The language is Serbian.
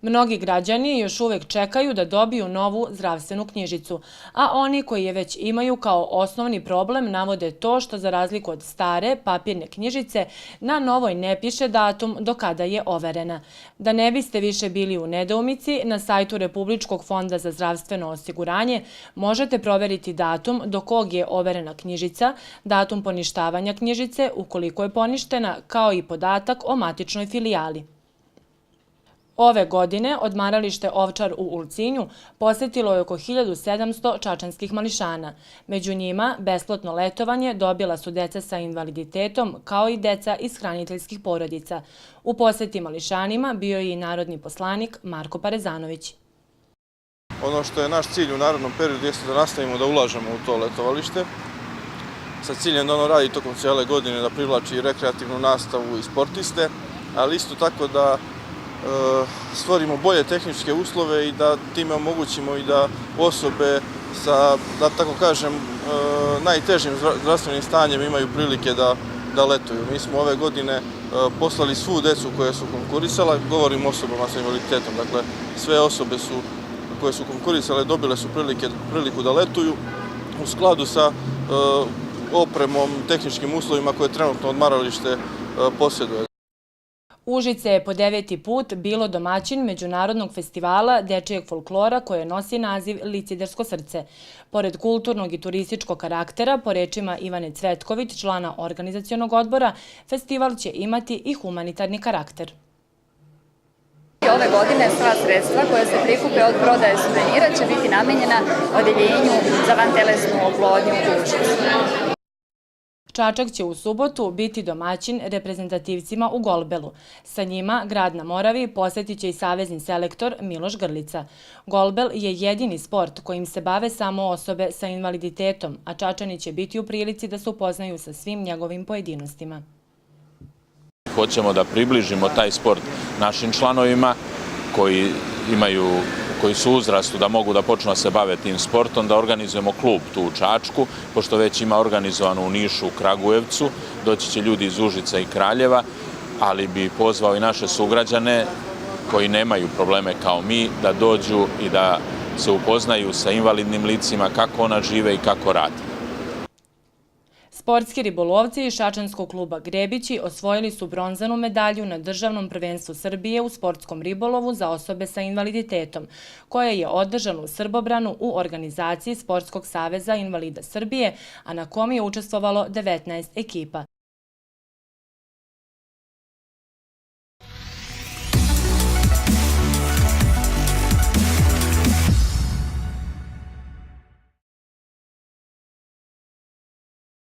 Mnogi građani još uvek čekaju da dobiju novu zdravstvenu knjižicu, a oni koji je već imaju kao osnovni problem navode to što za razliku od stare papirne knjižice na novoj ne piše datum do kada je overena. Da ne biste više bili u nedoumici, na sajtu Republičkog fonda za zdravstveno osiguranje možete proveriti datum do kog je overena knjižica, datum poništavanja knjižice ukoliko je poništena, kao i podatak o matičnoj filijali. Ove godine odmaralište Ovčar u Ulcinju posetilo je oko 1700 čačanskih mališana. Među njima besplatno letovanje dobila su deca sa invaliditetom kao i deca iz hraniteljskih porodica. U poseti mališanima bio je i narodni poslanik Marko Parezanović. Ono što je naš cilj u narednom periodu jeste da nastavimo da ulažemo u to letovalište sa ciljem da ono radi tokom cijele godine, da privlači rekreativnu nastavu i sportiste, ali isto tako da stvorimo bolje tehničke uslove i da time omogućimo i da osobe sa, da tako kažem, najtežim zdravstvenim stanjem imaju prilike da letuju. Mi smo ove godine poslali svu decu koje su konkurisala, govorim o osobama sa invaliditetom, dakle sve osobe koje su konkurisale dobile su priliku da letuju u skladu sa opremom, tehničkim uslovima koje trenutno odmaralište posjeduje. Užice je po 9. put bilo domaćin Međunarodnog festivala dečijeg folklora koje nosi naziv Licidersko srce. Pored kulturnog i turističkog karaktera, po rečima Ivane Cvetković, člana organizacionog odbora, festival će imati i humanitarni karakter. Ove godine sva sredstva koja se prikupe od prodaje suvenira će biti namenjena odeljenju za vantelesnu oplodnju u Užicu. Čačak će u subotu biti domaćin reprezentativcima u golbelu. Sa njima grad na Moravi posetit će i savezni selektor Miloš Grlica. Golbel je jedini sport kojim se bave samo osobe sa invaliditetom, a Čačani će biti u prilici da se upoznaju sa svim njegovim pojedinostima. Hoćemo da približimo taj sport našim članovima koji su u uzrastu da mogu da počnu da se bave tim sportom, da organizujemo klub tu u Čačku, pošto već ima organizovano u Nišu, u Kragujevcu, doći će ljudi iz Užica i Kraljeva, ali bi pozvao i naše sugrađane koji nemaju probleme kao mi da dođu i da se upoznaju sa invalidnim licima, kako ona žive i kako radi. Sportski ribolovci iz Šačanskog kluba Grebići osvojili su bronzanu medalju na državnom prvenstvu Srbije u sportskom ribolovu za osobe sa invaliditetom, koje je održano u Srbobranu u organizaciji Sportskog saveza invalida Srbije, a na kom je učestvovalo 19 ekipa.